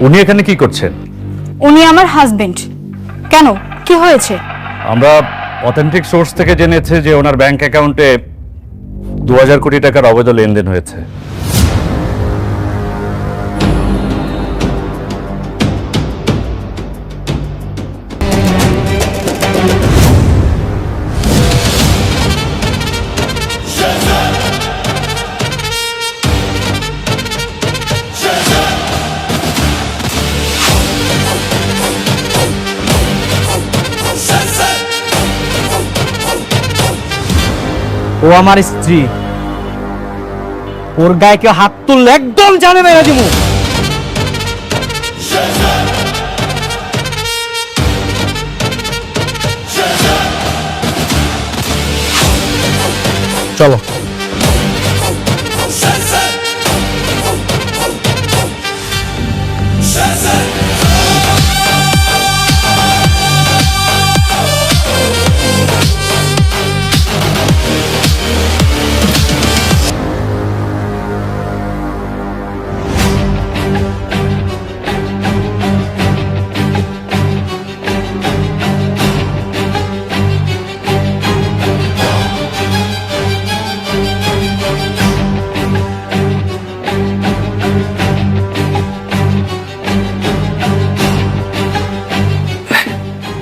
উনি এখানে কি করছেন? উনি আমার হাজবেন্ড। কেন, কি হয়েছে? আমরা অথেন্টিক সোর্স থেকে জেনেছি যে ওনার ব্যাংক অ্যাকাউন্টে 2000 কোটি টাকার অবৈধ লেনদেন হয়েছে। ও আমার স্ত্রী, ওর গায়ে কেউ হাত তুললে একদম জানে মেরে দিমু। চলো।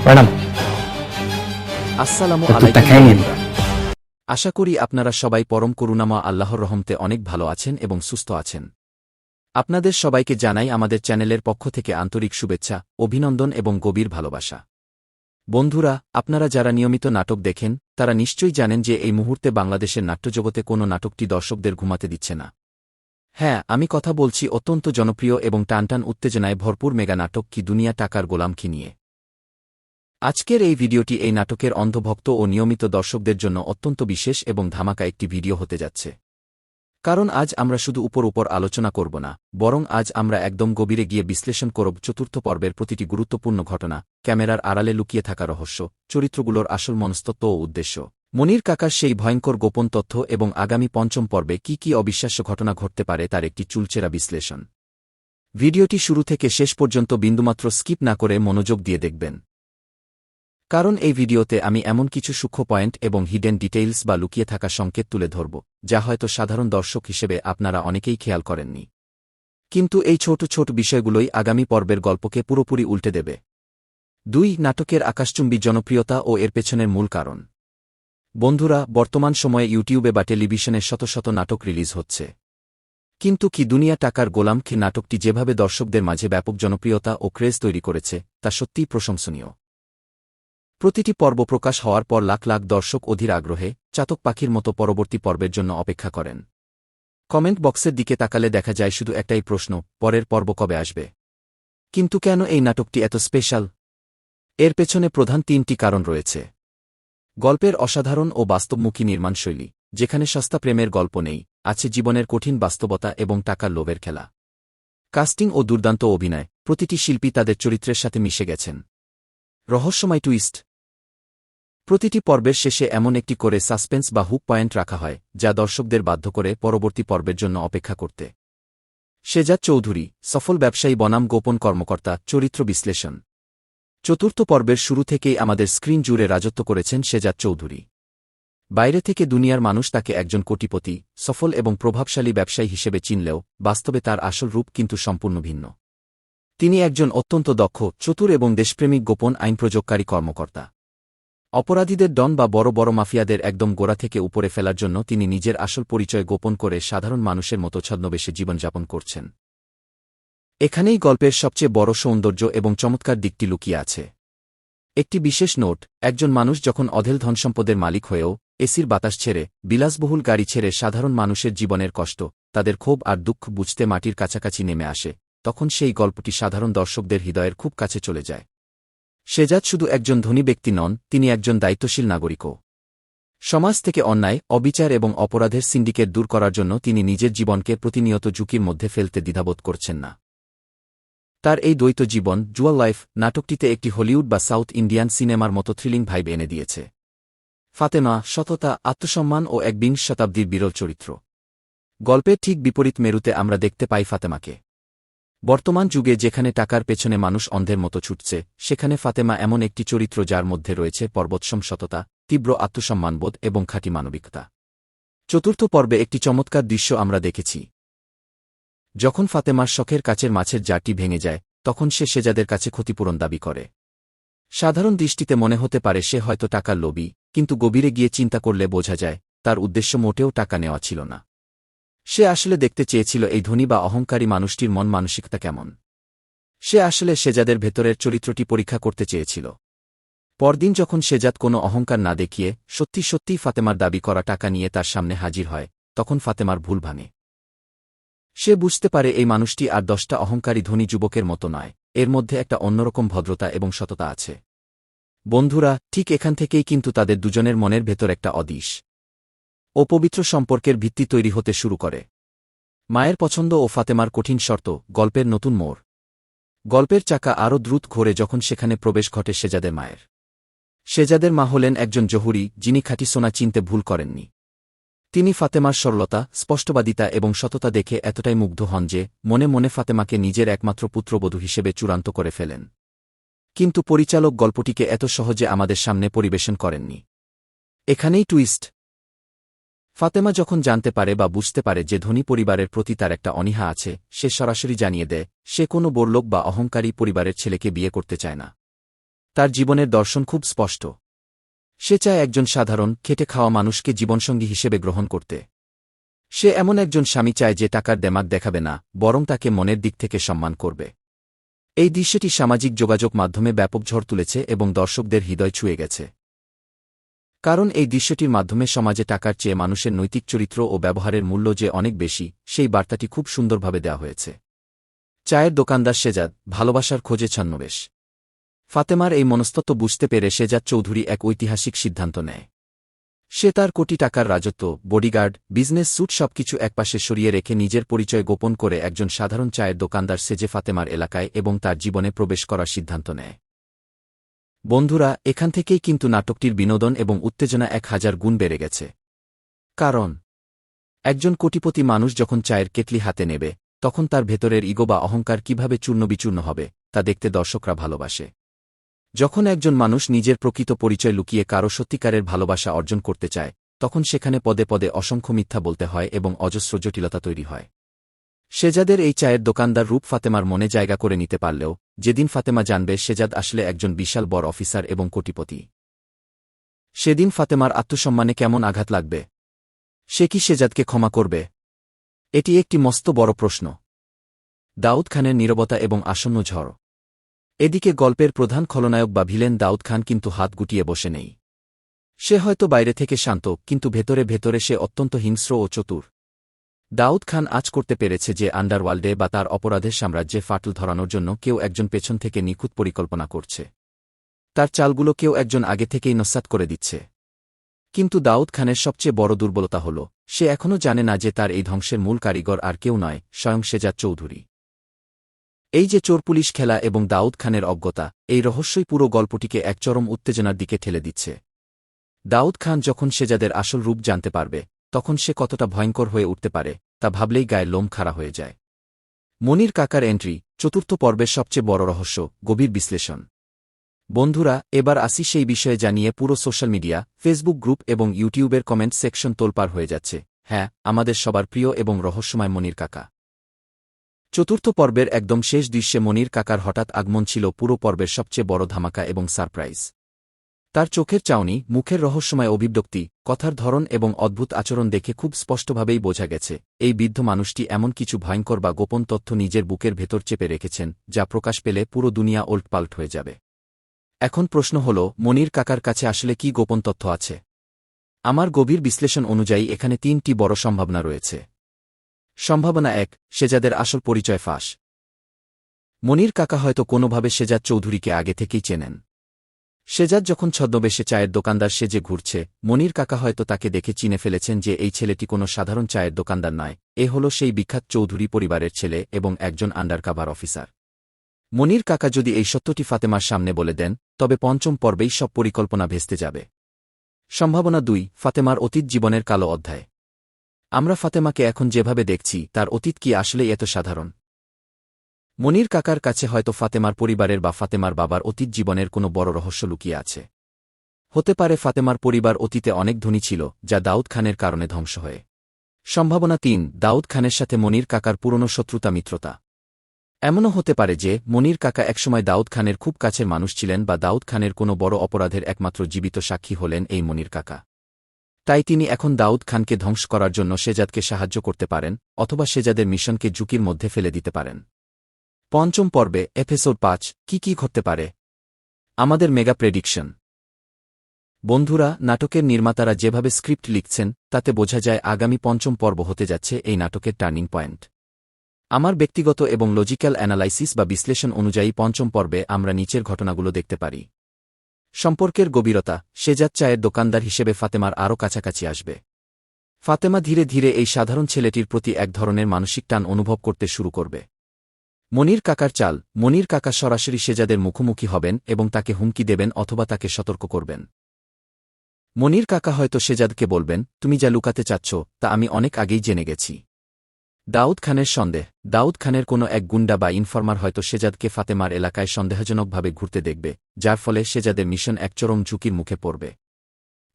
ম্যাডাম, আসসালামু তো আলাইকুম দেখাই নিন। বন্ধুরা। আশা করি আপনারা সবাই পরম করুণাময় আল্লাহর রহমতে অনেক ভালো আছেন এবং সুস্থ আছেন। আপনাদের সবাইকে জানাই আমাদের চ্যানেলের পক্ষ থেকে আন্তরিক শুভেচ্ছা, অভিনন্দন এবং গভীর ভালোবাসা। বন্ধুরা, আপনারা যারা নিয়মিত নাটক দেখেন তারা নিশ্চয়ই জানেন যে এই মুহূর্তে বাংলাদেশের নাট্যজগতে কোনো নাটকটি দর্শকদের ঘুমাতে দিচ্ছে না। হ্যাঁ, আমি কথা বলছি অত্যন্ত জনপ্রিয় এবং টানটান উত্তেজনায় ভরপুর মেগা নাটক কি দুনিয়া টাকার গোলাম কি নিয়ে। আজকের এই ভিডিওটি এই নাটকের অন্ধভক্ত ও নিয়মিত দর্শকদের জন্য অত্যন্ত বিশেষ এবং ধামাকা একটি ভিডিও হতে যাচ্ছে। কারণ আজ আমরা শুধু উপর আলোচনা করব না, বরং আজ আমরা একদম গভীরে গিয়ে বিশ্লেষণ করব চতুর্থ পর্বের প্রতিটি গুরুত্বপূর্ণ ঘটনা, ক্যামেরার আড়ালে লুকিয়ে থাকা রহস্য, চরিত্রগুলোর আসল মনস্তত্ত্ব ও উদ্দেশ্য, মনির কাকার সেই ভয়ঙ্কর গোপন তথ্য এবং আগামী পঞ্চম পর্বে কি কি অবিশ্বাস্য ঘটনা ঘটতে পারে তার একটি চুলচেরা বিশ্লেষণ। ভিডিওটি শুরু থেকে শেষ পর্যন্ত বিন্দুমাত্র স্কিপ না করে মনোযোগ দিয়ে দেখবেন। কারণ এই ভিডিওতে আমি এমন কিছু সূক্ষ্ম পয়েন্ট এবং হিডেন ডিটেইলস বা লুকিয়ে থাকা সংকেত তুলে ধরব, যা হয়তো সাধারণ দর্শক হিসেবে আপনারা অনেকেই খেয়াল করেননি। কিন্তু এই ছোট ছোট বিষয়গুলোই আগামী পর্বের গল্পকে পুরোপুরি উল্টে দেবে। 2. নাটকের আকাশচুম্বী জনপ্রিয়তা ও এর পেছনের মূল কারণ। বন্ধুরা, বর্তমান সময়ে ইউটিউবে বা টেলিভিশনে শত শত নাটক রিলিজ হচ্ছে। কিন্তু কি দুনিয়া টাকার গোলাম কি নাটকটি যেভাবে দর্শকদের মাঝে ব্যাপক জনপ্রিয়তা ও ক্রেজ তৈরি করেছে তা সত্যিই প্রশংসনীয়। প্রতিটি পর্ব প্রকাশ হওয়ার পর লাখ লাখ দর্শক অধীর আগ্রহে চাতক পাখির মতো পরবর্তী পর্বের জন্য অপেক্ষা করেন। কমেন্ট বক্সের দিকে তাকালে দেখা যায় শুধু একটাই প্রশ্ন, পরের পর্ব কবে আসবে। কিন্তু কেন এই নাটকটি এত স্পেশাল? এর পেছনে প্রধান 3টি কারণ রয়েছে। গল্পের অসাধারণ ও বাস্তবমুখী নির্মাণশৈলী, যেখানে সস্তা প্রেমের গল্প নেই, আছে জীবনের কঠিন বাস্তবতা এবং টাকার লোভের খেলা। কাস্টিং ও দুর্দান্ত অভিনয়, প্রতিটি শিল্পী তাদের চরিত্রের সাথে মিশে গেছেন। রহস্যময় টুইস্ট, প্রতিটি পর্বের শেষে এমন একটি করে সাসপেন্স বা হুক পয়েন্ট রাখা হয় যা দর্শকদের বাধ্য করে পরবর্তী পর্বের জন্য অপেক্ষা করতে। শেজাদ চৌধুরী, সফল ব্যবসায়ী বনাম গোপন কর্মকর্তা, চরিত্র বিশ্লেষণ। চতুর্থ পর্বের শুরু থেকেই আমাদের স্ক্রিন জুড়ে রাজত্ব করেছেন শেজাদ চৌধুরী। বাইরে থেকে দুনিয়ার মানুষ তাকে একজন কোটিপতি, সফল এবং প্রভাবশালী ব্যবসায়ী হিসেবে চিনলেও বাস্তবে তার আসল রূপ কিন্তু সম্পূর্ণ ভিন্ন। তিনি একজন অত্যন্ত দক্ষ, চতুর এবং দেশপ্রেমিক গোপন আইন প্রয়োগকারী কর্মকর্তা। অপরাধীদের ডন বা বড় বড় মাফিয়াদের একদম গোড়া থেকে উপরে ফেলার জন্য তিনি নিজের আসল পরিচয় গোপন করে সাধারণ মানুষের মতো ছদ্মবেশে জীবনযাপন করছেন। এখানেই গল্পের সবচেয়ে বড় সৌন্দর্য এবং চমৎকার দিকটি লুকিয়ে আছে। একটি বিশেষ নোট, একজন মানুষ যখন অঢেল ধনসম্পদের মালিক হয়েও এসির বাতাস ছেড়ে, বিলাসবহুল গাড়ি ছেড়ে সাধারণ মানুষের জীবনের কষ্ট, তাদের ক্ষোভ আর দুঃখ বুঝতে মাটির কাছাকাছি নেমে আসে, তখন সেই গল্পটি সাধারণ দর্শকদের হৃদয়ের খুব কাছে চলে যায়। শেজাদ শুধু একজন ধনী ব্যক্তি নন, তিনি একজন দায়িত্বশীল নাগরিকও। সমাজ থেকে অন্যায়, অবিচার এবং অপরাধের সিন্ডিকেট দূর করার জন্য তিনি নিজের জীবনকে প্রতিনিয়ত ঝুঁকির মধ্যে ফেলতে দ্বিধাবোধ করছেন না। তার এই দ্বৈত জীবন, জুয়াল লাইফ, নাটকটিতে একটি হলিউড বা সাউথ ইন্ডিয়ান সিনেমার মতো থ্রিলিং ভাইব এনে দিয়েছে। ফাতেমা, সততা, আত্মসম্মান ও এক বিংশ শতাব্দীর বিরল চরিত্র। গল্পের ঠিক বিপরীত মেরুতে আমরা দেখতে পাই ফাতেমাকে। বর্তমান যুগে যেখানে টাকার পেছনে মানুষ অন্ধের মতো ছুটছে, সেখানে ফাতেমা এমন একটি চরিত্র যার মধ্যে রয়েছে পর্বতসম সততা, তীব্র আত্মসম্মানবোধ এবং খাঁটি মানবিকতা। চতুর্থ পর্বে একটি চমৎকার দৃশ্য আমরা দেখেছি। যখন ফাতেমার শখের কাচের মাছের জারটি ভেঙে যায়, তখন সে সেজাদের কাছে ক্ষতিপূরণ দাবি করে। সাধারণ দৃষ্টিতে মনে হতে পারে সে হয়তো টাকার লোভী, কিন্তু গভীরে গিয়ে চিন্তা করলে বোঝা যায় তার উদ্দেশ্য মোটেও টাকা নেওয়া ছিল না। সে আসলে দেখতে চেয়েছিল এই ধনী বা অহংকারী মানুষটির মন মানসিকতা কেমন। সে আসলে সেজাদের ভেতরের চরিত্রটি পরীক্ষা করতে চেয়েছিল। পরদিন যখন সেজাদ কোনো অহংকার না দেখিয়ে সত্যি সত্যিই ফাতেমার দাবি করা টাকা নিয়ে তার সামনে হাজির হয়, তখন ফাতেমার ভুল ভাঙে। সে বুঝতে পারে এই মানুষটি আর 10টা অহংকারী ধনী যুবকের মতো নয়, এর মধ্যে একটা অন্যরকম ভদ্রতা এবং সততা আছে। বন্ধুরা, ঠিক এখান থেকেই কিন্তু তাদের দুজনের মনের ভেতর একটা অদৃশ ও পবিত্র সম্পর্কের ভিত্তি তৈরি হতে শুরু করে। মায়ের পছন্দ ও ফাতেমার কঠিন শর্ত, গল্পের নতুন মোড়। গল্পের চাকা আরও দ্রুত ঘোরে যখন সেখানে প্রবেশ ঘটে সেজাদের মায়ের। সেজাদের মা হলেন একজন জহুরি, যিনি খাঁটি সোনা চিনতে ভুল করেননি। তিনি ফাতেমার সরলতা, স্পষ্টবাদিতা এবং সততা দেখে এতটাই মুগ্ধ হন যে মনে মনে ফাতেমাকে নিজের একমাত্র পুত্রবধূ হিসেবে চূড়ান্ত করে ফেলেন। কিন্তু পরিচালক গল্পটিকে এত সহজে আমাদের সামনে পরিবেশন করেননি। এখানেই টুইস্ট। ফাতেমা যখন জানতে পারে বা বুঝতে পারে যে ধনী পরিবারের প্রতি তার একটা অনীহা আছে, সে সরাসরি জানিয়ে দেয় সে কোনো বড়লোক বা অহংকারী পরিবারের ছেলেকে বিয়ে করতে চায় না। তার জীবনের দর্শন খুব স্পষ্ট। সে চায় একজন সাধারণ, খেটে খাওয়া মানুষকে জীবনসঙ্গী হিসেবে গ্রহণ করতে। সে এমন একজন স্বামী চায় যে টাকার দেমাক দেখাবে না, বরং তাকে মনের দিক থেকে সম্মান করবে। এই দৃশ্যটি সামাজিক যোগাযোগ মাধ্যমে ব্যাপক ঝড় তুলেছে এবং দর্শকদের হৃদয় ছুঁয়ে গেছে। কারণ এই দৃশ্যটির মাধ্যমে সমাজে টাকার চেয়ে মানুষের নৈতিক চরিত্র ও ব্যবহারের মূল্য যে অনেক বেশি, সেই বার্তাটি খুব সুন্দরভাবে দেওয়া হয়েছে। চায়ের দোকানদার সেজাদ, ভালোবাসার খোঁজে ছদ্মবেশ। ফাতেমার এই মনস্তত্ত্ব বুঝতে পেরে সেজাদ চৌধুরী এক ঐতিহাসিক সিদ্ধান্ত নেয়। সে তার কোটি টাকার রাজত্ব, বডিগার্ড, বিজনেস স্যুট সবকিছু একপাশে সরিয়ে রেখে নিজের পরিচয় গোপন করে একজন সাধারণ চায়ের দোকানদার সেজে ফাতেমার এলাকায় এবং তার জীবনে প্রবেশ করার সিদ্ধান্ত নেয়। বন্ধুরা, এখান থেকেই কিন্তু নাটকটির বিনোদন এবং উত্তেজনা 1000 গুণ বেড়ে গেছে। কারণ একজন কোটিপতি মানুষ যখন চায়ের কেটলি হাতে নেবে, তখন তার ভেতরের ইগো বা অহংকার কিভাবে চূর্ণবিচূর্ণ হবে তা দেখতে দর্শকরা ভালোবাসে। যখন একজন মানুষ নিজের প্রকৃত পরিচয় লুকিয়ে কারো সত্যিকারের ভালোবাসা অর্জন করতে চায়, তখন সেখানে পদে পদে অসংখ্য মিথ্যা বলতে হয় এবং অজস্র জটিলতা তৈরি হয়। সেজাদের এই চায়ের দোকানদার রূপ ফাতেমার মনে জায়গা করে নিতে পারলেও যেদিন ফাতেমা জানবে সেজাদ আসলে একজন বিশাল বড় অফিসার এবং কোটিপতি, সেদিন ফাতেমার আত্মসম্মানে কেমন আঘাত লাগবে। সে কি সেজাদকে ক্ষমা করবে? এটি একটি মস্ত বড় প্রশ্ন। দাউদ খানের নীরবতা এবং আসন্ন ঝড়। এদিকে গল্পের প্রধান খলনায়ক বা ভিলেন দাউদ খান কিন্তু হাত গুটিয়ে বসে নেই। সে হয়তো বাইরে থেকে শান্ত, কিন্তু ভেতরে ভেতরে সে অত্যন্ত হিংস্র ও চতুর। দাউদ খান আজ করতে পেরেছে যে আন্ডারওয়ার্ল্ডে বা তার অপরাধের সাম্রাজ্যে ফাটল ধরানোর জন্য কেউ একজন পেছন থেকে নিখুঁত পরিকল্পনা করছে। তার চালগুলো কেউ একজন আগে থেকেই নস্যাৎ করে দিচ্ছে। কিন্তু দাউদ খানের সবচেয়ে বড় দুর্বলতা হল সে এখনও জানে না যে তার এই ধ্বংসের মূল কারিগর আর কেউ নয়, স্বয়ং সেজাদ চৌধুরী। এই যে চোর পুলিশ খেলা এবং দাউদ খানের অজ্ঞতা, এই রহস্যই পুরো গল্পটিকে এক চরম উত্তেজনার দিকে ঠেলে দিচ্ছে। দাউদ খান যখন সেজাদের আসল রূপ জানতে পারবে, তখন সে কতটা ভয়ঙ্কর হয়ে উঠতে পারে তা ভাবলেই গায়ের লোম খাড়া হয়ে যায়। মনির কাকার এন্ট্রি, চতুর্থ পর্বের সবচেয়ে বড় রহস্য, গভীর বিশ্লেষণ। বন্ধুরা, এবার আসি সেই বিষয়ে জানিয়ে পুরো সোশ্যাল মিডিয়া, ফেসবুক গ্রুপ এবং ইউটিউবের কমেন্ট সেকশন তোলপাড় হয়ে যাচ্ছে। হ্যাঁ, আমাদের সবার প্রিয় এবং রহস্যময় মনির কাকা। চতুর্থ পর্বের একদম শেষ দৃশ্যে মনির কাকার হঠাৎ আগমন ছিল পুরো পর্বের সবচেয়ে বড় ধামাকা এবং সারপ্রাইজ। তার চোখের চাউনি, মুখের রহস্যময় অভিব্যক্তি, কথার ধরন এবং অদ্ভুত আচরণ দেখে খুব স্পষ্টভাবেই বোঝা গেছে এই বৃদ্ধ মানুষটি এমন কিছু ভয়ঙ্কর বা গোপন তথ্য নিজের বুকের ভেতর চেপে রেখেছেন যা প্রকাশ পেলে পুরো দুনিয়া ওলটপালট হয়ে যাবে। এখন প্রশ্ন হল, মনির কাকার কাছে আসলে কি গোপন তথ্য আছে? আমার গভীর বিশ্লেষণ অনুযায়ী এখানে 3টি বড় সম্ভাবনা রয়েছে। সম্ভাবনা 1, সেজাদের আসল পরিচয় ফাঁস। মনির কাকা হয়তো কোনোভাবে সেজাদ চৌধুরীকে আগে থেকেই চেনেন। সেজাদ যখন ছদ্মবেশে চায়ের দোকানদার সেজে ঘুরছে, মনির কাকা হয়তো তাকে দেখে চিনে ফেলেছেন যে এই ছেলেটি কোনো সাধারণ চায়ের দোকানদার নয়, এ হল সেই বিখ্যাত চৌধুরী পরিবারের ছেলে এবং একজন আন্ডারকাভার অফিসার। মনির কাকা যদি এই সত্যটি ফাতেমার সামনে বলে দেন, তবে পঞ্চম পর্বেই সব পরিকল্পনা ভেস্তে যাবে। সম্ভাবনা 2, ফাতেমার অতীত জীবনের কালো অধ্যায়। আমরা ফাতেমাকে এখন যেভাবে দেখছি, তার অতীত কি আসলেই এত সাধারণ? মনির কাকার কাছে হয়তো ফাতেমার পরিবারের বা ফাতেমার বাবার অতীত জীবনের কোনো বড় রহস্য লুকিয়ে আছে। হতে পারে ফাতেমার পরিবার অতীতে অনেক ধনী ছিল, যা দাউদ খানের কারণে ধ্বংস হয়ে। সম্ভাবনা ৩, দাউদ খানের সাথে মনির কাকার পুরনো শত্রুতা মিত্রতা। এমনও হতে পারে যে মনির কাকা একসময় দাউদ খানের খুব কাছের মানুষ ছিলেন বা দাউদ খানের কোনো বড় অপরাধের একমাত্র জীবিত সাক্ষী হলেন এই মনির কাকা। তাই তিনি এখন দাউদ খানকে ধ্বংস করার জন্য শেজাদকে সাহায্য করতে পারেন, অথবা শেজাদের মিশনকে ঝুঁকির মধ্যে ফেলে দিতে পারেন। পঞ্চম পর্বে এপিসোড ৫, কি ঘটতে পারে? আমাদের মেগা প্রেডিকশন। বন্ধুরা, নাটকের নির্মাতারা যেভাবে স্ক্রিপ্ট লিখছেন তাতে বোঝা যায় আগামী পঞ্চম পর্ব হতে যাচ্ছে এই নাটকের টার্নিং পয়েন্ট। আমার ব্যক্তিগত এবং লজিক্যাল অ্যানালাইসিস বা বিশ্লেষণ অনুযায়ী পঞ্চম পর্বে আমরা নিচের ঘটনাগুলো দেখতে পারি। সম্পর্কের গভীরতা। শেজাদ চায়ের দোকানদার হিসেবে ফাতেমার আরও কাছাকাছি আসবে। ফাতেমা ধীরে ধীরে এই সাধারণ ছেলেটির প্রতি এক ধরনের মানসিক টান অনুভব করতে শুরু করবে। মনির কাকার চাল। মনির কাকা সরাসরি শেজাদের মুখোমুখি হবেন এবং তাকে হুমকি দেবেন অথবা তাকে সতর্ক করবেন। মনির কাকা হয়তো শেজাদকে বলবেন, তুমি যা লুকাতে চাচ্ছ তা আমি অনেক আগেই জেনে গেছি। দাউদ খানের সন্দেহ। দাউদ খানের কোনো এক গুন্ডা বা ইনফরমার হয়তো শেজাদকে ফাতেমার এলাকায় সন্দেহজনকভাবে ঘুরতে দেখবে, যার ফলে শেজাদের মিশন এক চরম ঝুঁকির মুখে পড়বে।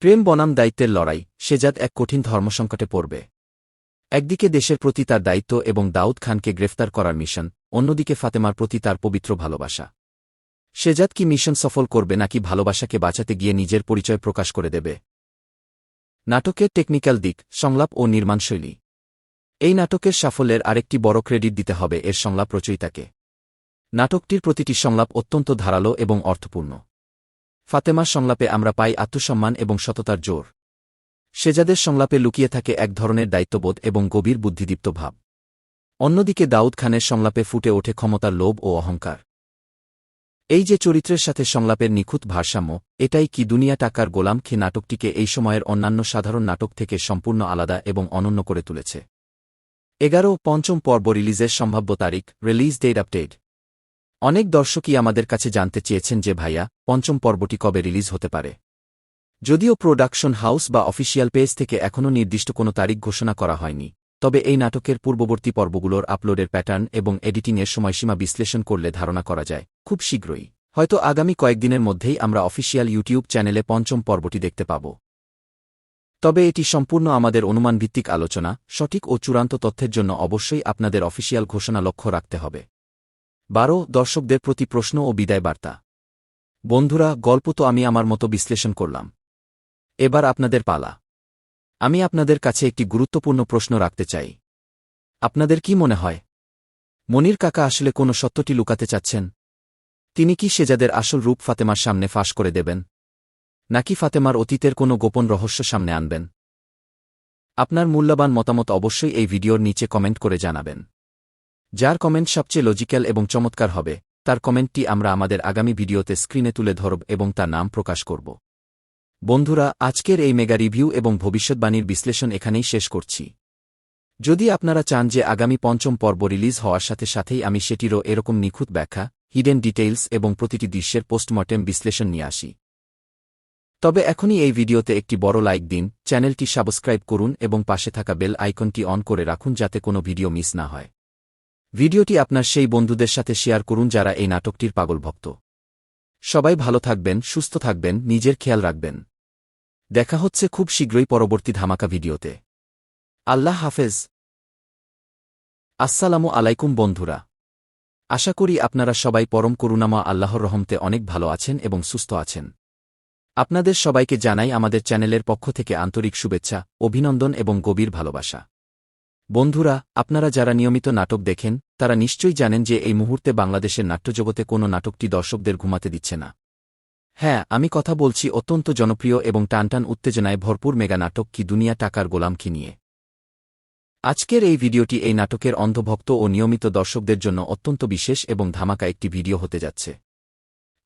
প্রেম বনাম দায়িত্বের লড়াই। শেজাদ এক কঠিন ধর্মসংকটে পড়বে। একদিকে দেশের প্রতি তার দায়িত্ব এবং দাউদ খানকে গ্রেফতার করার মিশন, অন্যদিকে ফাতেমার প্রতি তার পবিত্র ভালোবাসা। শেজাদ কি মিশন সফল করবে নাকি ভালোবাসাকে বাঁচাতে গিয়ে নিজের পরিচয় প্রকাশ করে দেবে? নাটকের টেকনিক্যাল দিক, সংলাপ ও নির্মাণশৈলী। এই নাটকের সাফল্যের আরেকটি বড় ক্রেডিট দিতে হবে এর সংলাপ রচয়িতাকে। নাটকটির প্রতিটি সংলাপ অত্যন্ত ধারালো এবং অর্থপূর্ণ। ফাতেমার সংলাপে আমরা পাই আত্মসম্মান এবং সততার জোর। শেজাদের সংলাপে লুকিয়ে থাকে এক ধরনের দায়িত্ববোধ এবং গভীর বুদ্ধিদীপ্ত ভাব। অন্যদিকে দাউদ খানের সংলাপে ফুটে ওঠে ক্ষমতার লোভ ও অহংকার। এই যে চরিত্রের সাথে সংলাপের নিখুঁত ভারসাম্য, এটাই কি দুনিয়া টাকার গোলাম খে নাটকটিকে এই সময়ের অন্যান্য সাধারণ নাটক থেকে সম্পূর্ণ আলাদা এবং অনন্য করে তুলেছে। 11 পঞ্চম পর্ব রিলিজের সম্ভাব্য তারিখ, রিলিজ ডেট আপডেট। অনেক দর্শকই আমাদের কাছে জানতে চেয়েছেন যে ভাইয়া, পঞ্চম পর্বটি কবে রিলিজ হতে পারে। যদিও প্রোডাকশন হাউস বা অফিসিয়াল পেজ থেকে এখনও নির্দিষ্ট কোনো তারিখ ঘোষণা করা হয়নি, তবে এই নাটকের পূর্ববর্তী পর্বগুলোর আপলোডের প্যাটার্ন এবং এডিটিংয়ের সময়সীমা বিশ্লেষণ করলে ধারণা করা যায় খুব শীঘ্রই, হয়তো আগামী কয়েকদিনের মধ্যেই আমরা অফিসিয়াল ইউটিউব চ্যানেলে পঞ্চম পর্বটি দেখতে পাব। তবে এটি সম্পূর্ণ আমাদের অনুমানভিত্তিক আলোচনা, সঠিক ও চূড়ান্ত তথ্যের জন্য অবশ্যই আপনাদের অফিসিয়াল ঘোষণা লক্ষ্য রাখতে হবে। 12 দর্শকদের প্রতি প্রশ্ন ও বিদায় বার্তা। বন্ধুরা, গল্প তো আমি আমার মতো বিশ্লেষণ করলাম। এবার আপনাদের পালা। আমি আপনাদের কাছে একটি গুরুত্বপূর্ণ প্রশ্ন রাখতে চাই। আপনাদের কি মনে হয়, মনির কাকা আসলে কোনো সত্যটি লুকাতে চাচ্ছেন? তিনি কি শেজাদের আসল রূপ ফাতেমার সামনে ফাঁস করে দেবেন, নাকি ফাতেমার অতীতের কোনো গোপন রহস্য সামনে আনবেন? আপনার মূল্যবান মতামত অবশ্যই এই ভিডিওর নিচে কমেন্ট করে জানাবেন। যার কমেন্ট সবচেয়ে লজিক্যাল এবং চমৎকার হবে, তার কমেন্টটি আমরা আমাদের আগামী ভিডিওতে স্ক্রিনে তুলে ধরব এবং তার নাম প্রকাশ করব। বন্ধুরা, আজকের এই মেগা রিভিউ এবং ভবিষ্যৎবাণীর বিশ্লেষণ এখানেই শেষ করছি। যদি আপনারা চান যে আগামী পঞ্চম পর্ব রিলিজ হওয়ার সাথে সাথেই আমি সেটিরও এরকম নিখুঁত ব্যাখ্যা, হিডেন ডিটেইলস এবং প্রতিটি দৃশ্যের পোস্টমর্টেম বিশ্লেষণ নিয়ে আসি, তবে এখনই এই ভিডিওতে একটি বড় লাইক দিন, চ্যানেলটি সাবস্ক্রাইব করুন এবং পাশে থাকা বেল আইকনটি অন করে রাখুন যাতে কোনো ভিডিও মিস না হয়। ভিডিওটি আপনার সেই বন্ধুদের সাথে শেয়ার করুন যারা এই নাটকটির পাগল ভক্ত। সবাই ভালো থাকবেন, সুস্থ থাকবেন, নিজের খেয়াল রাখবেন। দেখা হচ্ছে খুব শীঘ্রই পরবর্তী ধামাকা ভিডিওতে। আল্লাহ হাফেজ। আসসালামু আলাইকুম বন্ধুরা। আশা করি আপনারা সবাই পরম করুণাময় আল্লাহর রহমতে অনেক ভালো আছেন এবং সুস্থ আছেন। আপনাদের সবাইকে জানাই আমাদের চ্যানেলের পক্ষ থেকে আন্তরিক শুভেচ্ছা, অভিনন্দন এবং গভীর ভালোবাসা। বন্ধুরা, আপনারা যারা নিয়মিত নাটক দেখেন তারা নিশ্চয়ই জানেন যে এই মুহূর্তে বাংলাদেশের নাট্যজগতে কোনো নাটকটি দর্শকদের ঘুমাতে দিচ্ছে না। হ্যাঁ, আমি কথা বলছি অত্যন্ত জনপ্রিয় এবং টানটান উত্তেজনায় ভরপুর মেগা নাটক কি দুনিয়া টাকার গোলাম কি নিয়ে। আজকের এই ভিডিওটি এই নাটকের অন্ধভক্ত ও নিয়মিত দর্শকদের জন্য অত্যন্ত বিশেষ এবং ধামাকা একটি ভিডিও হতে যাচ্ছে।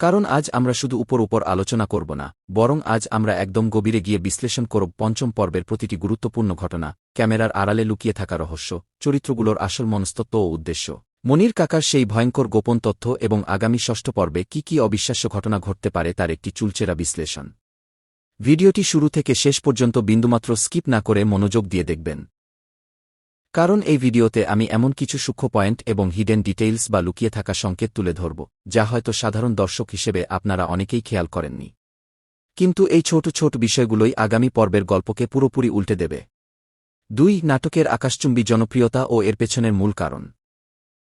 কারণ আজ আমরা শুধু উপর আলোচনা করব না, বরং আজ আমরা একদম গভীরে গিয়ে বিশ্লেষণ করব পঞ্চম পর্বের প্রতিটি গুরুত্বপূর্ণ ঘটনা, ক্যামেরার আড়ালে লুকিয়ে থাকা রহস্য, চরিত্রগুলোর আসল মনস্তত্ত্ব ও উদ্দেশ্য, মনির কাকার সেই ভয়ঙ্কর গোপন তথ্য এবং আগামী ষষ্ঠ পর্বে কি অবিশ্বাস্য ঘটনা ঘটতে পারে তার একটি চুলচেরা বিশ্লেষণ। ভিডিওটি শুরু থেকে শেষ পর্যন্ত বিন্দুমাত্র স্কিপ না করে মনোযোগ দিয়ে দেখবেন। কারণ এই ভিডিওতে আমি এমন কিছু সূক্ষ্ম পয়েন্ট এবং হিডেন ডিটেইলস বা লুকিয়ে থাকা সংকেত তুলে ধরব যা হয়তো সাধারণ দর্শক হিসেবে আপনারা অনেকেই খেয়াল করেননি। কিন্তু এই ছোট ছোট বিষয়গুলোই আগামী পর্বের গল্পকে পুরোপুরি উল্টে দেবে। 2. নাটকের আকাশচুম্বী জনপ্রিয়তা ও এর পেছনের মূল কারণ।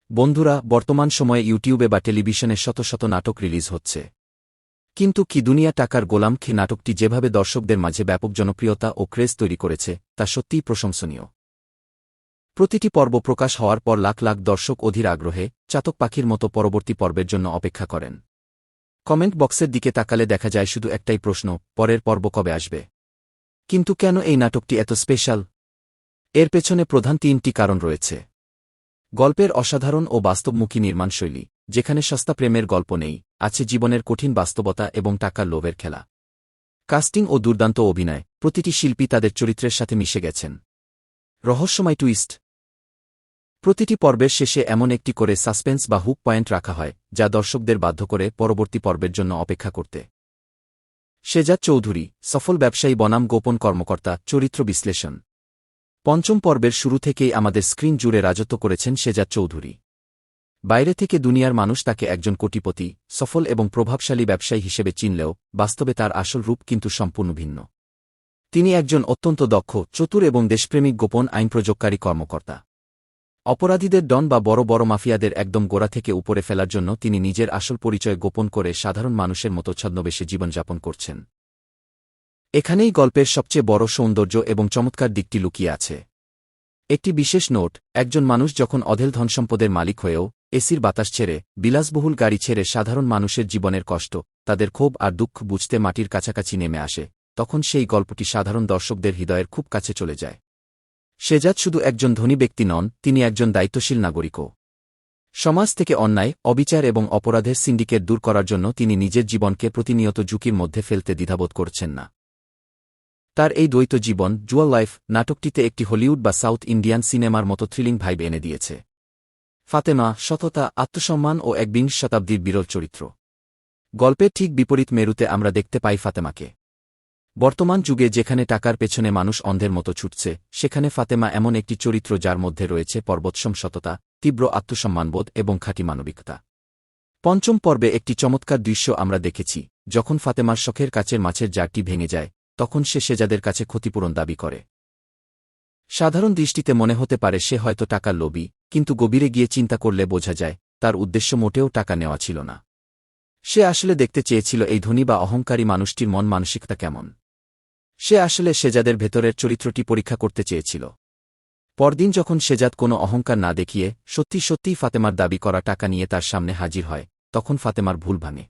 বন্ধুরা, বর্তমান সময়ে ইউটিউবে বা টেলিভিশনে শত শত নাটক রিলিজ হচ্ছে। কিন্তু কি দুনিয়া টাকার গোলাম খে নাটকটি যেভাবে দর্শকদের মাঝে ব্যাপক জনপ্রিয়তা ও ক্রেজ তৈরি করেছে তা সত্যিই প্রশংসনীয়। প্রতিটি পর্ব প্রকাশ হওয়ার পর লাখ লাখ দর্শক অধীর আগ্রহে চাতক পাখির মতো পরবর্তী পর্বের জন্য অপেক্ষা করেন। কমেন্ট বক্সের দিকে তাকালে দেখা যায় শুধু একটাই প্রশ্ন, পরের পর্ব কবে আসবে? কিন্তু কেন এই নাটকটি এত স্পেশাল? এর পেছনে প্রধান 3টি কারণ রয়েছে। গল্পের অসাধারণ ও বাস্তবমুখী নির্মাণশৈলী, যেখানে সস্তা প্রেমের গল্প নেই, আছে জীবনের কঠিন বাস্তবতা এবং টাকার লোভের খেলা। কাস্টিং ও দুর্দান্ত অভিনয়, প্রতিটি শিল্পী তাদের চরিত্রের সাথে মিশে গেছেন। রহস্যময় টুইস্ট, প্রতিটি পর্বের শেষে এমন একটি করে সাসপেন্স বা হুক পয়েন্ট রাখা হয় যা দর্শকদের বাধ্য করে পরবর্তী পর্বের জন্য অপেক্ষা করতে। শেজাদ চৌধুরী, সফল ব্যবসায়ী বনাম গোপন কর্মকর্তা, চরিত্র বিশ্লেষণ। 5ম পর্বের শুরু থেকেই আমাদের স্ক্রিন জুড়ে রাজত্ব করেছেন শেজাদ চৌধুরী। বাইরে থেকে দুনিয়ার মানুষ তাকে একজন কোটিপতি, সফল এবং প্রভাবশালী ব্যবসায়ী হিসেবে চিনলেও বাস্তবে তার আসল রূপ কিন্তু সম্পূর্ণ ভিন্ন। তিনি একজন অত্যন্ত দক্ষ, চতুর এবং দেশপ্রেমিক গোপন আইন প্রয়োগকারী কর্মকর্তা। অপরাধীদের ডন বা বড় বড় মাফিয়াদের একদম গোড়া থেকে উপরে ফেলার জন্য তিনি নিজের আসল পরিচয় গোপন করে সাধারণ মানুষের মতো ছদ্মবেশে জীবনযাপন করছেন। এখানেই গল্পের সবচেয়ে বড় সৌন্দর্য এবং চমৎকার দিকটি লুকিয়ে আছে। একটি বিশেষ নোট, একজন মানুষ যখন অঢেল ধনসম্পদের মালিক হয়েও এসির বাতাস ছেড়ে, বিলাসবহুল গাড়ি ছেড়ে সাধারণ মানুষের জীবনের কষ্ট, তাদের ক্ষোভ আর দুঃখ বুঝতে মাটির কাছাকাছি নেমে আসে, তখন সেই গল্পটি সাধারণ দর্শকদের হৃদয়ের খুব কাছে চলে যায়। শেজাদ শুধু একজন ধনী ব্যক্তি নন, তিনি একজন দায়িত্বশীল নাগরিকও। সমাজ থেকে অন্যায়, অবিচার এবং অপরাধের সিন্ডিকেট দূর করার জন্য তিনি নিজের জীবনকে প্রতিনিয়ত ঝুঁকির মধ্যে ফেলতে দ্বিধাবোধ করছেন না। তার এই দ্বৈত জীবন, জুয়াল লাইফ, নাটকটিতে একটি হলিউড বা সাউথ ইন্ডিয়ান সিনেমার মতো থ্রিলিং ভাইব এনে দিয়েছে। ফাতেমা, সততা, আত্মসম্মান ও 21 শতাব্দীর বিরল চরিত্র। গল্পের ঠিক বিপরীত মেরুতে আমরা দেখতে পাই ফাতেমাকে। বর্তমান যুগে যেখানে টাকার পেছনে মানুষ অন্ধের মতো ছুটছে, সেখানে ফাতেমা এমন একটি চরিত্র যার মধ্যে রয়েছে পর্বতসম সততা, তীব্র আত্মসম্মানবোধ এবং খাঁটি মানবিকতা। 5ম পর্বে একটি চমৎকার দৃশ্য আমরা দেখেছি, যখন ফাতেমার শখের কাচের মাছের জারটি ভেঙে যায়, তখন সে শেজাদের কাছে ক্ষতিপূরণ দাবি করে। সাধারণ দৃষ্টিতে মনে হতে পারে সে হয়তো টাকার লোভী, কিন্তু গভীরে গিয়ে চিন্তা করলে বোঝা যায় তার উদ্দেশ্য মোটেও টাকা নেওয়া ছিল না। সে আসলে দেখতে চেয়েছিল এই ধনী বা অহংকারী মানুষটির মন মানসিকতা কেমন। সে আসলে শেজাদের ভেতরের চরিত্রটি পরীক্ষা করতে চেয়েছিল। পরদিন যখন শেজাদ কোনো অহংকার না দেখিয়ে সত্যি সত্যিই ফাতেমার দাবি করা টাকা নিয়ে তার সামনে হাজির হয়, তখন ফাতেমার ভুল ভাঙে।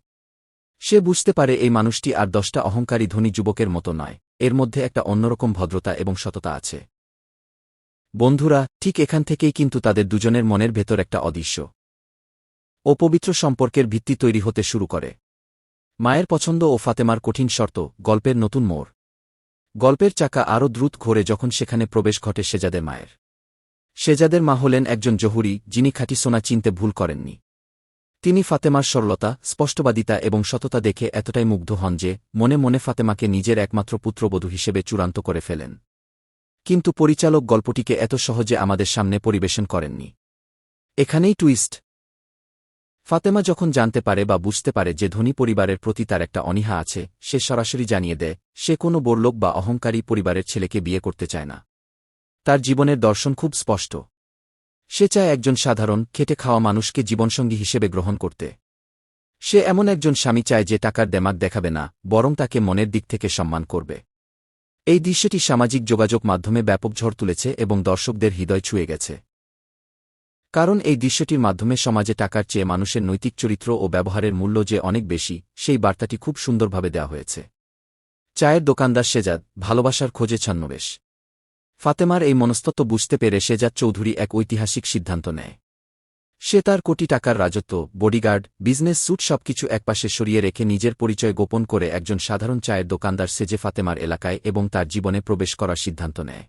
সে বুঝতে পারে এই মানুষটি আর 10টা অহংকারী ধনী যুবকের মতো নয়, এর মধ্যে একটা অন্যরকম ভদ্রতা এবং সততা আছে। বন্ধুরা, ঠিক এখান থেকেই কিন্তু তাদের দুজনের মনের ভেতর একটা অদৃশ্য ও পবিত্র সম্পর্কের ভিত্তি তৈরি হতে শুরু করে। মায়ের পছন্দ ও ফাতেমার কঠিন শর্ত, গল্পের নতুন মোড়। গল্পের চাকা আরও দ্রুত ঘোরে যখন সেখানে প্রবেশ ঘটে শেজাদের মায়ের। শেজাদের মা হলেন একজন জহুরি, যিনি খাঁটি সোনা চিনতে ভুল করেননি। তিনি ফাতেমার সরলতা, স্পষ্টবাদিতা এবং সততা দেখে এতটাই মুগ্ধ হন যে মনে মনে ফাতেমাকে নিজের একমাত্র পুত্রবধূ হিসেবে চূড়ান্ত করে ফেলেন। কিন্তু পরিচালক গল্পটিকে এত সহজে আমাদের সামনে পরিবেশন করেননি। এখানেই টুইস্ট। ফাতেমা যখন জানতে পারে বা বুঝতে পারে যে ধনী পরিবারের প্রতি তার একটা অনীহা আছে, সে সরাসরি জানিয়ে দেয় সে কোনো বড়লোক বা অহংকারী পরিবারের ছেলেকে বিয়ে করতে চায় না। তার জীবনের দর্শন খুব স্পষ্ট। সে চায় একজন সাধারণ, খেটে খাওয়া মানুষকে জীবনসঙ্গী হিসেবে গ্রহণ করতে। সে এমন একজন স্বামী চায় যে টাকার দেমাক দেখাবে না, বরং তাকে মনের দিক থেকে সম্মান করবে। এই দৃশ্যটি সামাজিক যোগাযোগ মাধ্যমে ব্যাপক ঝড় তুলেছে এবং দর্শকদের হৃদয় ছুঁয়ে গেছে। কারণ এই দৃশ্যটির মাধ্যমে সমাজে টাকার চেয়ে মানুষের নৈতিক চরিত্র ও ব্যবহারের মূল্য যে অনেক বেশি, সেই বার্তাটি খুব সুন্দরভাবে দেওয়া হয়েছে। চায়ের দোকানদার শেজাদ, ভালোবাসার খোঁজে ছদ্মবেশ। ফাতেমার এই মনস্তত্ত্ব বুঝতে পেরে শেজাদ চৌধুরী এক ঐতিহাসিক সিদ্ধান্ত নেয়। সে তার কোটি টাকার রাজত্ব, বডিগার্ড, বিজনেস স্যুট সবকিছু একপাশে সরিয়ে রেখে নিজের পরিচয় গোপন করে একজন সাধারণ চায়ের দোকানদার সেজে ফাতেমার এলাকায় এবং তার জীবনে প্রবেশ করার সিদ্ধান্ত নেয়।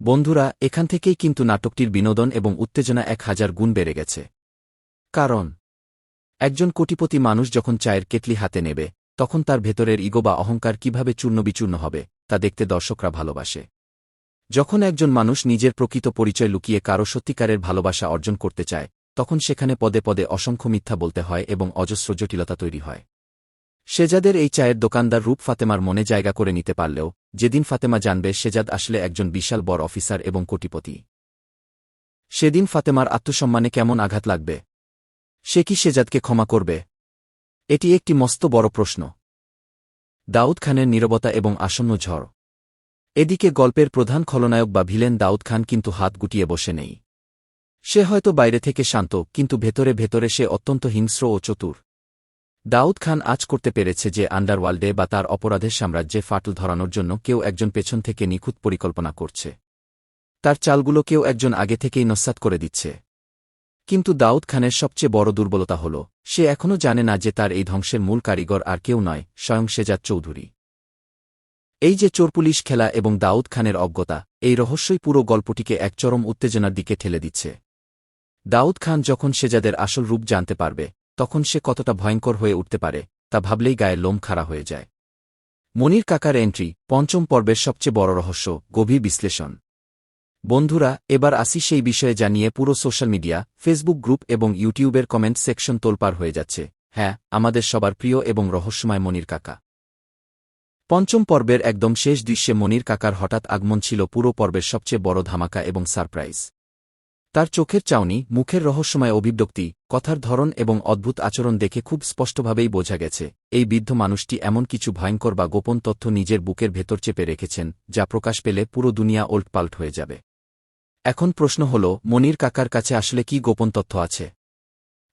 বন্ধুরা, এখান থেকেই কিন্তু নাটকটির বিনোদন এবং উত্তেজনা 1000 গুণ বেড়ে গেছে। কারণ একজন কোটিপতি মানুষ যখন চায়ের কেটলি হাতে নেবে, তখন তার ভেতরের ইগো বা অহংকার কিভাবে চূর্ণবিচূর্ণ হবে তা দেখতে দর্শকরা ভালোবাসে। যখন একজন মানুষ নিজের প্রকৃত পরিচয় লুকিয়ে কারো সত্যিকারের ভালোবাসা অর্জন করতে চায় তখন সেখানে পদে পদে অসংখ্য মিথ্যা বলতে হয় এবং অজস্র জটিলতা তৈরি হয়। শেজাদের এই চায়ের দোকানদার রূপ ফাতেমার মনে জায়গা করে নিতে পারলেও যেদিন ফাতেমা জানবে শেজাদ আসলে একজন বিশাল বড় অফিসার এবং কোটিপতি, সেদিন ফাতেমার আত্মসম্মানে কেমন আঘাত লাগবে? সে কি শেজাদকে ক্ষমা করবে? এটি একটি মস্ত বড় প্রশ্ন। দাউদ খানের নীরবতা এবং আসন্ন ঝড়। এদিকে গল্পের প্রধান খলনায়ক বা ভিলেন দাউদ খান কিন্তু হাত গুটিয়ে বসে নেই। সে হয়তো বাইরে থেকে শান্ত, কিন্তু ভেতরে ভেতরে সে অত্যন্ত হিংস্র ও চতুর। দাউদ খান আজ করতে পেরেছে যে আন্ডারওয়ার্ল্ডে বা তার অপরাধের সাম্রাজ্যে ফাটল ধরানোর জন্য কেউ একজন পেছন থেকে নিখুঁত পরিকল্পনা করছে। তার চালগুলো কেউ একজন আগে থেকেই নস্যাৎ করে দিচ্ছে। কিন্তু দাউদ খানের সবচেয়ে বড় দুর্বলতা হল সে এখনও জানে না যে তার এই ধ্বংসের মূল কারিগর আর কেউ নয়, স্বয়ং শেজাদ চৌধুরী। এই যে চোরপুলিশ খেলা এবং দাউদ খানের অজ্ঞতা, এই রহস্যই পুরো গল্পটিকে এক চরম উত্তেজনার দিকে ঠেলে দিচ্ছে। দাউদ খান যখন শেজাদের আসল রূপ জানতে পারবে তখন সে কতটা ভয়ঙ্কর হয়ে উঠতে পারে তা ভাবলেই গায়ে লোম খাড়া হয়ে যায়। মনির কাকার এন্ট্রি, পঞ্চম পর্বের সবচেয়ে বড় রহস্য, গভীর বিশ্লেষণ। বন্ধুরা, এবার আসি সেই বিষয়ে জানিয়ে পুরো সোশ্যাল মিডিয়া, ফেসবুক গ্রুপ এবং ইউটিউবের কমেন্ট সেকশন তোলপাড় হয়ে যাচ্ছে। হ্যাঁ, আমাদের সবার প্রিয় এবং রহস্যময় মনির কাকা। পঞ্চম পর্বের একদম শেষ দৃশ্যে মনির কাকার হঠাৎ আগমন ছিল পুরো পর্বের সবচেয়ে বড় ধামাকা এবং সারপ্রাইজ। তার চোখের চাউনি, মুখের রহস্যময় অভিব্যক্তি, কথার ধরন এবং অদ্ভুত আচরণ দেখে খুব স্পষ্টভাবেই বোঝা গেছে এই বৃদ্ধ মানুষটি এমন কিছু ভয়ঙ্কর বা গোপন তথ্য নিজের বুকের ভেতর চেপে রেখেছেন যা প্রকাশ পেলে পুরো দুনিয়া ওলটপালট হয়ে যাবে। এখন প্রশ্ন হল, মনির কাকার কাছে আসলে কি গোপন তথ্য আছে?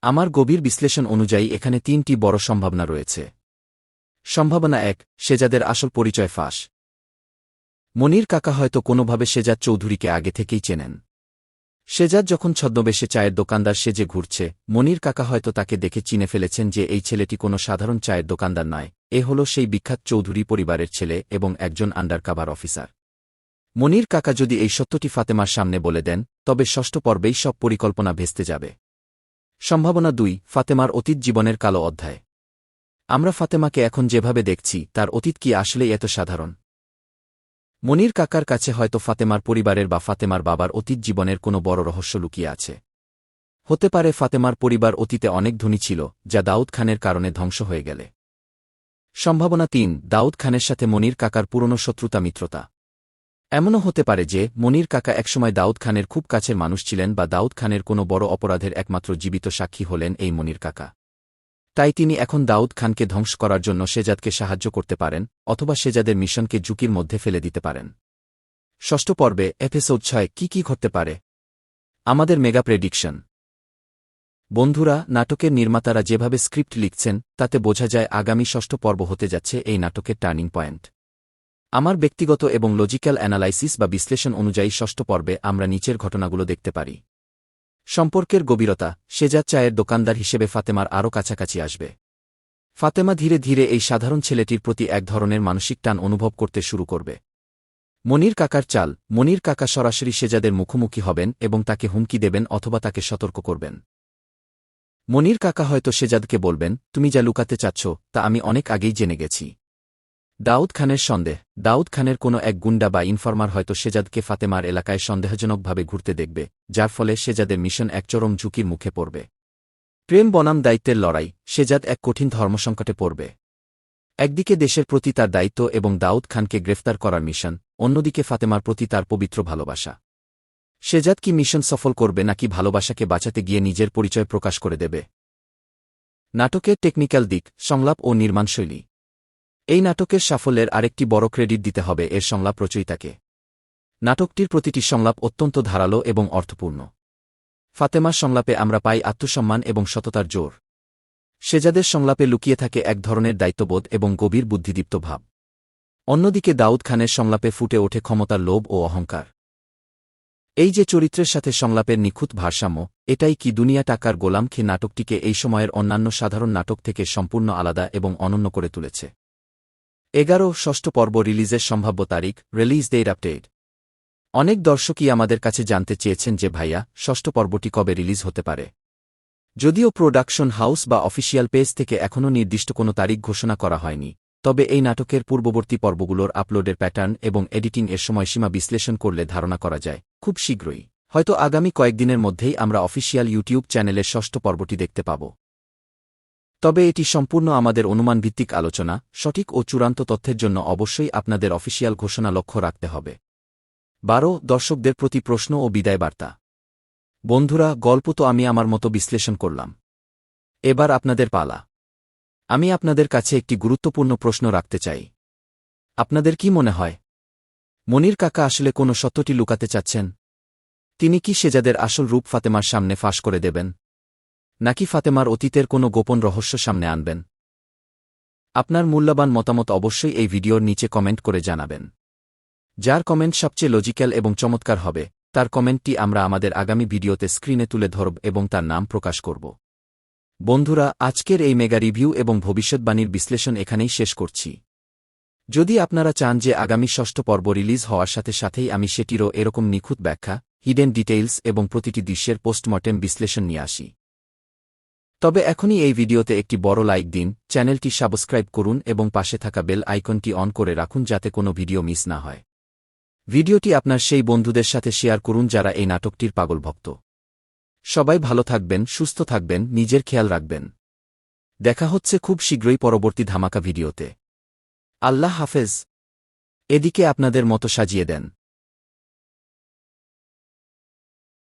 আমার গভীর বিশ্লেষণ অনুযায়ী এখানে তিনটি বড় সম্ভাবনা রয়েছে। সম্ভাবনা ১, শেজাদের আসল পরিচয় ফাঁস। মনির কাকা হয়তো কোনোভাবে শেজাদ চৌধুরীকে আগে থেকেই চেনেন। শেজাদ যখন ছদ্মবেশে চায়ের দোকানদার সেজে ঘুরছে, মনির কাকা হয়তো তাকে দেখে চিনে ফেলেছেন যে এই ছেলেটি কোনো সাধারণ চায়ের দোকানদার নয়, এ হল সেই বিখ্যাত চৌধুরী পরিবারের ছেলে এবং একজন আন্ডারকাভার অফিসার। মনির কাকা যদি এই সত্যটি ফাতেমার সামনে বলে দেন তবে ষষ্ঠ পর্বেই সব পরিকল্পনা ভেস্তে যাবে। সম্ভাবনা ২, ফাতেমার অতীত জীবনের কালো অধ্যায়। আমরা ফাতেমাকে এখন যেভাবে দেখছি তার অতীত কি আসলেই এত সাধারণ? মনির কাকার কাছে হয়তো ফাতেমার পরিবারের বা ফাতেমার বাবার অতীত জীবনের কোনো বড় রহস্য লুকিয়ে আছে। হতে পারে ফাতেমার পরিবার অতীতে অনেক ধনী ছিল, যা দাউদ খানের কারণে ধ্বংস হয়ে গেলে। সম্ভাবনা ৩, দাউদ খানের সাথে মনির কাকার পুরনো শত্রুতা মিত্রতা। এমনও হতে পারে যে মনির কাকা একসময় দাউদ খানের খুব কাছের মানুষ ছিলেন বা দাউদ খানের কোনো বড় অপরাধের একমাত্র জীবিত সাক্ষী হলেন এই মনির কাকা। তাই তিনি এখন দাউদ খানকে ধ্বংস করার জন্য শেজাদকে সাহায্য করতে পারেন অথবা শেজাদের মিশনকে ঝুঁকির মধ্যে ফেলে দিতে পারেন। ষষ্ঠ পর্বে, এপিসোড ৬, কি ঘটতে পারে? আমাদের মেগা প্রেডিকশন। বন্ধুরা, নাটকের নির্মাতারা যেভাবে স্ক্রিপ্ট লিখছেন তাতে বোঝা যায় আগামী ষষ্ঠ পর্ব হতে যাচ্ছে এই নাটকের টার্নিং পয়েন্ট। আমার ব্যক্তিগত এবং লজিক্যাল অ্যানালাইসিস বা বিশ্লেষণ অনুযায়ী ষষ্ঠ পর্বে আমরা নিচের ঘটনাগুলো দেখতে পারি। সম্পর্কের গভীরতা, শেজাদ চায়ের দোকানদার হিসেবে ফাতেমার আরও কাছাকাছি আসবে। ফাতেমা ধীরে ধীরে এই সাধারণ ছেলেটির প্রতি এক ধরনের মানসিক টান অনুভব করতে শুরু করবে। মনির কাকার চাল, মনির কাকা সরাসরি শেজাদের মুখোমুখি হবেন এবং তাকে হুমকি দেবেন অথবা তাকে সতর্ক করবেন। মনির কাকা হয়তো শেজাদকে বলবেন, তুমি যা লুকাতে চাচ্ছ তা আমি অনেক আগেই জেনে গেছি। দাউদ খানের সন্দেহ, দাউদ খানের কোনো এক গুন্ডা বা ইনফরমার হয়তো শেজাদকে ফাতেমার এলাকায় সন্দেহজনকভাবে ঘুরতে দেখবে, যার ফলে শেজাদের মিশন এক চরম ঝুঁকির মুখে পড়বে। প্রেম বনাম দায়িত্বের লড়াই, শেজাদ এক কঠিন ধর্মসংকটে পড়বে। একদিকে দেশের প্রতি তার দায়িত্ব এবং দাউদ খানকে গ্রেফতার করার মিশন, অন্যদিকে ফাতেমার প্রতি তার পবিত্র ভালোবাসা। শেজাদ কি মিশন সফল করবে নাকি ভালোবাসাকে বাঁচাতে গিয়ে নিজের পরিচয় প্রকাশ করে দেবে? নাটকের টেকনিক্যাল দিক, সংলাপ ও নির্মাণশৈলী। এই নাটকের সাফল্যের আরেকটি বড় ক্রেডিট দিতে হবে এর সংলাপ রচয়িতাকে। নাটকটির প্রতিটি সংলাপ অত্যন্ত ধারালো এবং অর্থপূর্ণ। ফাতেমার সংলাপে আমরা পাই আত্মসম্মান এবং সততার জোর। শেজাদের সংলাপে লুকিয়ে থাকে এক ধরনের দায়িত্ববোধ এবং গভীর বুদ্ধিদীপ্ত ভাব। অন্যদিকে দাউদ খানের সংলাপে ফুটে ওঠে ক্ষমতার লোভ ও অহংকার। এই যে চরিত্রের সাথে সংলাপের নিখুঁত ভারসাম্য, এটাই কি দুনিয়া টাকার গোলাম খেয়ে নাটকটিকে এই সময়ের অন্যান্য সাধারণ নাটক থেকে সম্পূর্ণ আলাদা এবং অনন্য করে তুলেছে। 11 ষষ্ঠ পর্ব রিলিজের সম্ভাব্য তারিখ, রিলিজ ডেট আপডেট। অনেক দর্শকই আমাদের কাছে জানতে চেয়েছেন যে ভাইয়া, ষষ্ঠ পর্বটি কবে রিলিজ হতে পারে। যদিও প্রোডাকশন হাউস বা অফিসিয়াল পেজ থেকে এখনও নির্দিষ্ট কোনো তারিখ ঘোষণা করা হয়নি, তবে এই নাটকের পূর্ববর্তী পর্বগুলোর আপলোডের প্যাটার্ন এবং এডিটিং এর সময়সীমা বিশ্লেষণ করলে ধারণা করা যায় খুব শীঘ্রই হয়তো আগামী কয়েকদিনের মধ্যেই আমরা অফিসিয়াল ইউটিউব চ্যানেলের ষষ্ঠ পর্বটি দেখতে পাব। তবে এটি সম্পূর্ণ আমাদের অনুমানভিত্তিক আলোচনা, সঠিক ও চূড়ান্ত তথ্যের জন্য অবশ্যই আপনাদের অফিসিয়াল ঘোষণা লক্ষ্য রাখতে হবে। 12 দর্শকদের প্রতি প্রশ্ন ও বিদায় বার্তা। বন্ধুরা, গল্প তো আমি আমার মতো বিশ্লেষণ করলাম, এবার আপনাদের পালা। আমি আপনাদের কাছে একটি গুরুত্বপূর্ণ প্রশ্ন রাখতে চাই। আপনাদের কি মনে হয়, মনির কাকা আসলে কোনো সত্যটি লুকাতে চাচ্ছেন? তিনি কি সেজাদের আসল রূপ ফাতেমার সামনে ফাঁস করে দেবেন, নাকি ফাতেমার অতীতের কোনো গোপন রহস্য সামনে আনবেন? আপনার মূল্যবান মতামত অবশ্যই এই ভিডিওর নিচে কমেন্ট করে জানাবেন। যার কমেন্ট সবচেয়ে লজিক্যাল এবং চমৎকার হবে, তার কমেন্টটি আমরা আমাদের আগামী ভিডিওতে স্ক্রিনে তুলে ধরব এবং তার নাম প্রকাশ করব। বন্ধুরা, আজকের এই মেগা রিভিউ এবং ভবিষ্যৎবাণীর বিশ্লেষণ এখানেই শেষ করছি। যদি আপনারা চান যে আগামী ষষ্ঠ পর্ব রিলিজ হওয়ার সাথে সাথেই আমি সেটিরও এরকম নিখুঁত ব্যাখ্যা, হিডেন ডিটেইলস এবং প্রতিটি দৃশ্যের পোস্টমর্টেম বিশ্লেষণ নিয়ে আসি, তবে এখনই এই ভিডিওতে একটি বড় লাইক দিন, চ্যানেলটি সাবস্ক্রাইব করুন এবং পাশে থাকা বেল আইকনটি অন করে রাখুন যাতে কোনো ভিডিও মিস না হয়। ভিডিওটি আপনার সেই বন্ধুদের সাথে শেয়ার করুন যারা এই নাটকটির পাগল ভক্ত। সবাই ভালো থাকবেন, সুস্থ থাকবেন, নিজের খেয়াল রাখবেন। দেখা হচ্ছে খুব শীঘ্রই পরবর্তী ধামাকা ভিডিওতে। আল্লাহ হাফেজ। এদিকে আপনাদের মতো সাজিয়ে দেন।